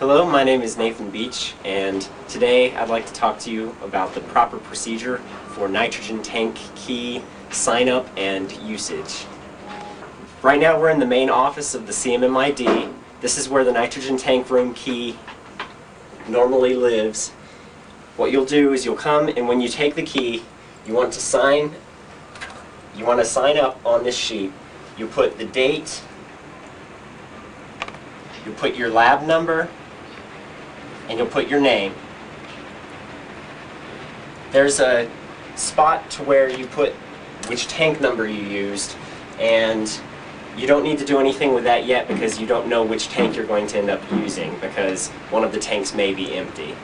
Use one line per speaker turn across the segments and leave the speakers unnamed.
Hello, my name is Nathan Beach, and today I'd like to talk to you about the proper procedure for nitrogen tank key sign-up and usage. Right now we're in the main office of the CMMID. This is where the nitrogen tank room key normally lives. What you'll do is you'll come, and when you take the key, you want to sign up on this sheet. You put the date, you put your lab number, and you'll put your name. There's a spot to where you put which tank number you used, and you don't need to do anything with that yet because you don't know which tank you're going to end up using because one of the tanks may be empty.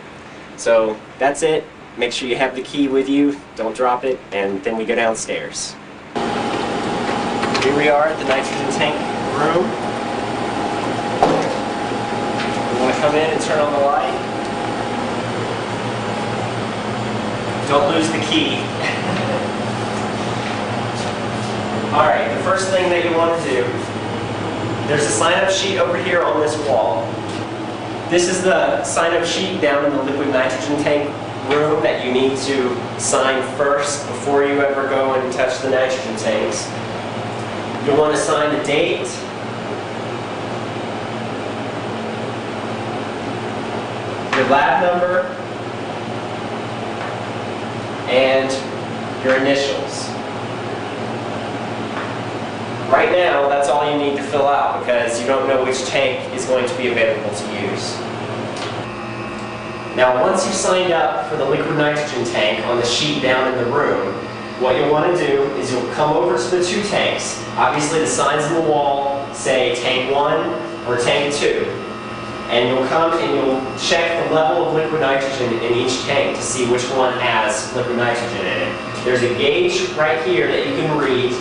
So that's it. Make sure you have the key with you, don't drop it, and then we go downstairs. Here we are at the nitrogen tank room. You want to come in and turn on the light. Don't lose the key. Alright, the first thing that you want to do, there's a sign-up sheet over here on this wall. This is the sign-up sheet down in the liquid nitrogen tank room that you need to sign first before you ever go and touch the nitrogen tanks. You'll want to sign the date, your lab number, and your initials. Right now, that's all you need to fill out because you don't know which tank is going to be available to use. Now, once you've signed up for the liquid nitrogen tank on the sheet down in the room, what you'll want to do is you'll come over to the two tanks. Obviously, the signs on the wall say tank 1 or tank 2. And you'll come and you'll check the level of liquid nitrogen in each tank to see which one has liquid nitrogen in it. There's a gauge right here that you can read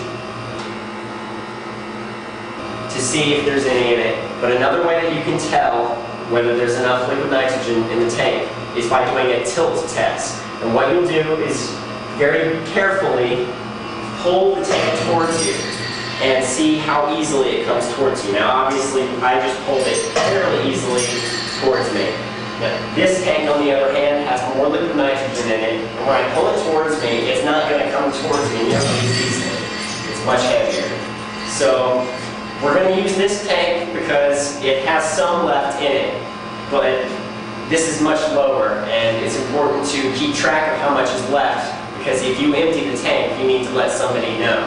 to see if there's any in it. But another way that you can tell whether there's enough liquid nitrogen in the tank is by doing a tilt test. And what you'll do is very carefully pull the tank towards you and see how easily it comes towards you. Now obviously I just pulled it fairly easily towards me. Now, this tank on the other hand has more liquid nitrogen in it, and when I pull it towards me, it's not going to come towards me nearly as easily. It's much heavier. So we're going to use this tank because it has some left in it, but this is much lower, and it's important to keep track of how much is left because if you empty the tank, you need to let somebody know.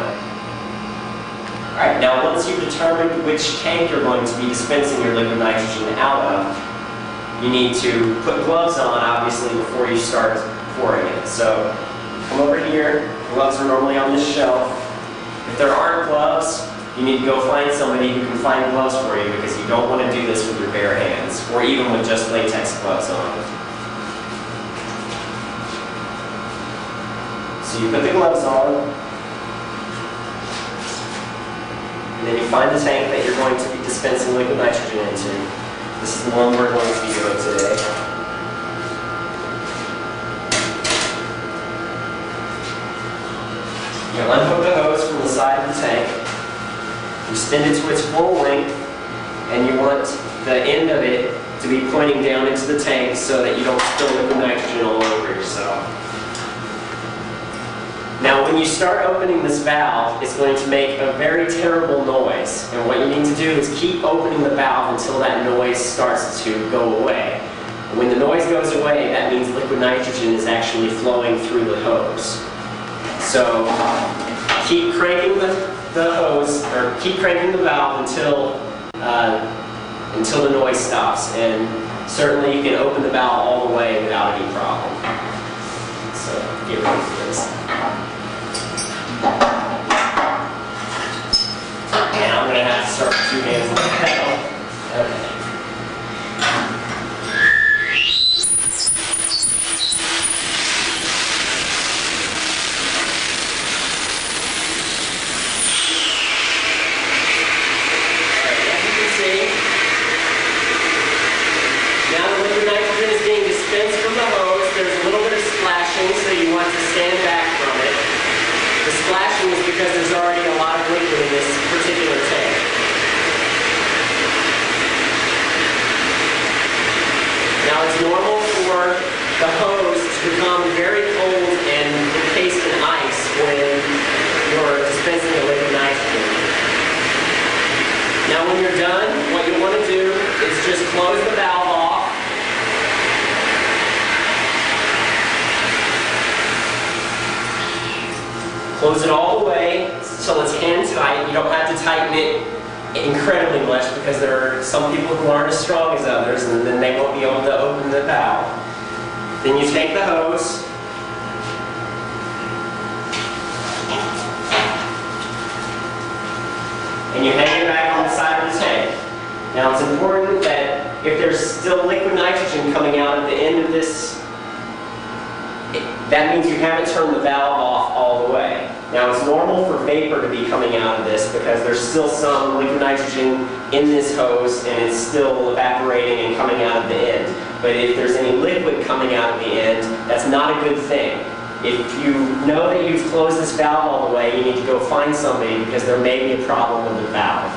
Alright, now once you've determined which tank you're going to be dispensing your liquid nitrogen out of, you need to put gloves on, obviously, before you start pouring it. So, come over here, gloves are normally on this shelf. If there aren't gloves, you need to go find somebody who can find gloves for you because you don't want to do this with your bare hands, or even with just latex gloves on. So you put the gloves on, and then you find the tank that you're going to be dispensing liquid nitrogen into. This is the one we're going to be doing today. You unhook the hose from the side of the tank. You spin it to its full length, and you want the end of it to be pointing down into the tank so that you don't spill liquid nitrogen all over yourself. Now when you start opening this valve, it's going to make a very terrible noise. And what you need to do is keep opening the valve until that noise starts to go away. When the noise goes away, that means liquid nitrogen is actually flowing through the hose. So keep cranking the hose, or keep cranking the valve until the noise stops. And certainly you can open the valve all the way without any problem. So get ready for this. And I'm going to have to start with 2 hands on the pedal. Okay. Alright, as you can see, now the liquid nitrogen is being dispensed from the hose. There's a little bit of splashing, so you want to stand back from it. The splashing is because there's already a lot of liquid in this particular tank. become very cold and encased in ice when you're dispensing the liquid nitrogen. Now when you're done, what you want to do is just close the valve off. Close it all the way until it's hand tight. You don't have to tighten it incredibly much because there are some people who aren't as strong as others, and then they won't be able to open the valve. Then you take the hose, and you hang it back on the side of the tank. Now it's important that if there's still liquid nitrogen coming out at the end of this, that means you haven't turned the valve off all the way. Now it's normal for vapor to be coming out of this because there's still some liquid nitrogen in this hose and it's still evaporating and coming out of the end. But if there's any liquid coming out of the end, that's not a good thing. If you know that you've closed this valve all the way, you need to go find somebody because there may be a problem with the valve.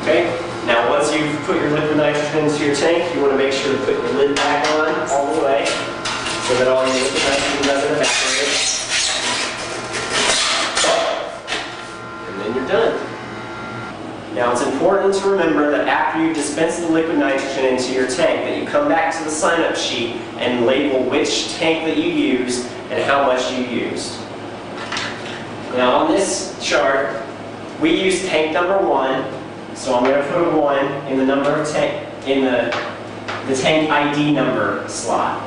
Okay? Now once you've put your liquid nitrogen into your tank, you want to make sure to put your lid back on all the way so that all the liquid nitrogen doesn't evaporate. And then you're done. Now it's important to remember that after you dispense the liquid nitrogen into your tank, that you come back to the sign-up sheet and label which tank that you used and how much you used. Now on this chart, we use tank number 1, so I'm going to put a 1 in the number of tank in the tank ID number slot.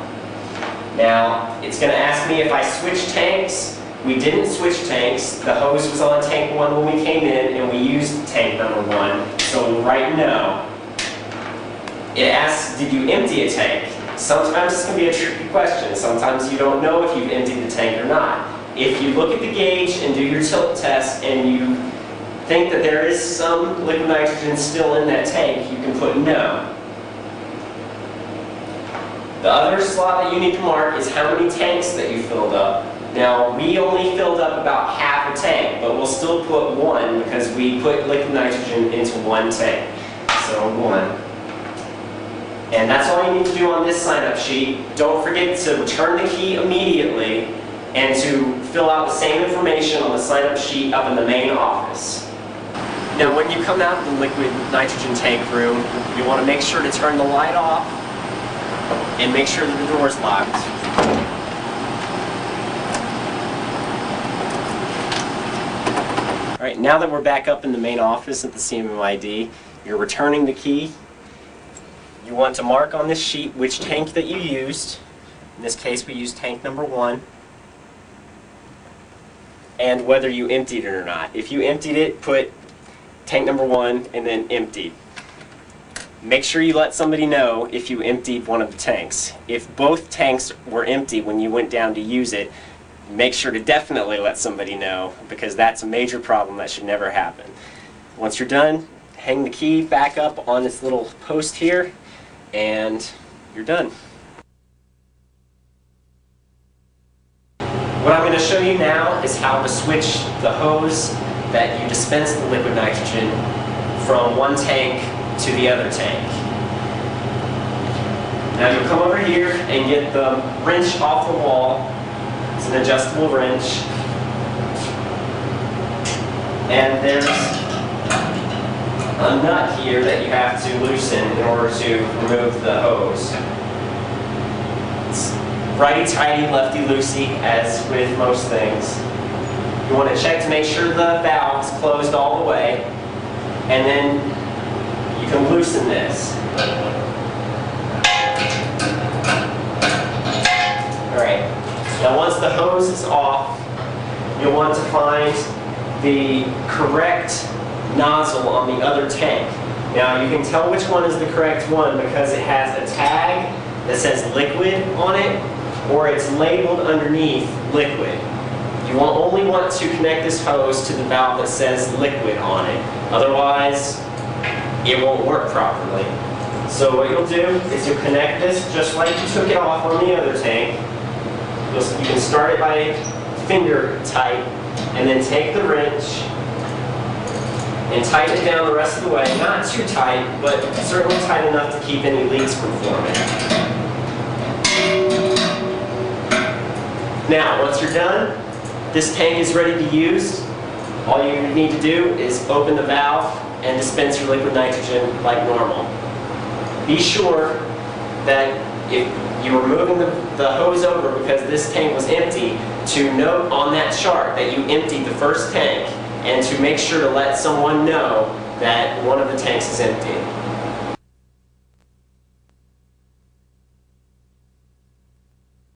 Now it's going to ask me if I switch tanks. We didn't switch tanks. The hose was on tank 1 when we came in, and we used tank number 1. So right now, it asks, did you empty a tank? Sometimes this can be a tricky question. Sometimes you don't know if you've emptied the tank or not. If you look at the gauge and do your tilt test and you think that there is some liquid nitrogen still in that tank, you can put no. The other slot that you need to mark is how many tanks that you filled up. Now, we only filled up about half a tank, but we'll still put 1 because we put liquid nitrogen into 1 tank. So 1. And that's all you need to do on this sign-up sheet. Don't forget to return the key immediately and to fill out the same information on the sign-up sheet up in the main office. Now, when you come out of the liquid nitrogen tank room, you want to make sure to turn the light off and make sure that the door is locked. Alright, now that we're back up in the main office at the CMMID, you're returning the key. You want to mark on this sheet which tank that you used. In this case, we used tank number 1. And whether you emptied it or not. If you emptied it, put tank number 1 and then emptied. Make sure you let somebody know if you emptied one of the tanks. If both tanks were empty when you went down to use it, make sure to definitely let somebody know because that's a major problem that should never happen. Once you're done, hang the key back up on this little post here and you're done. What I'm going to show you now is how to switch the hose that you dispense the liquid nitrogen from one tank to the other tank. Now you'll come over here and get the wrench off the wall. It's an adjustable wrench. And there's a nut here that you have to loosen in order to remove the hose. It's righty-tighty, lefty-loosey, as with most things. You want to check to make sure the valve is closed all the way, and then you can loosen this. Alright, now once the hose is off, you'll want to find the correct nozzle on the other tank. Now you can tell which one is the correct one because it has a tag that says liquid on it, or it's labeled underneath liquid. You will only want to connect this hose to the valve that says liquid on it. Otherwise, it won't work properly. So what you'll do is you'll connect this just like you took it off on the other tank. You can start it by finger tight, and then take the wrench and tighten it down the rest of the way. Not too tight, but certainly tight enough to keep any leaks from forming. Now, once you're done, this tank is ready to use. All you need to do is open the valve and dispense your liquid nitrogen like normal. Be sure that if you were moving the hose over because this tank was empty, to note on that chart that you emptied the first tank and to make sure to let someone know that one of the tanks is empty.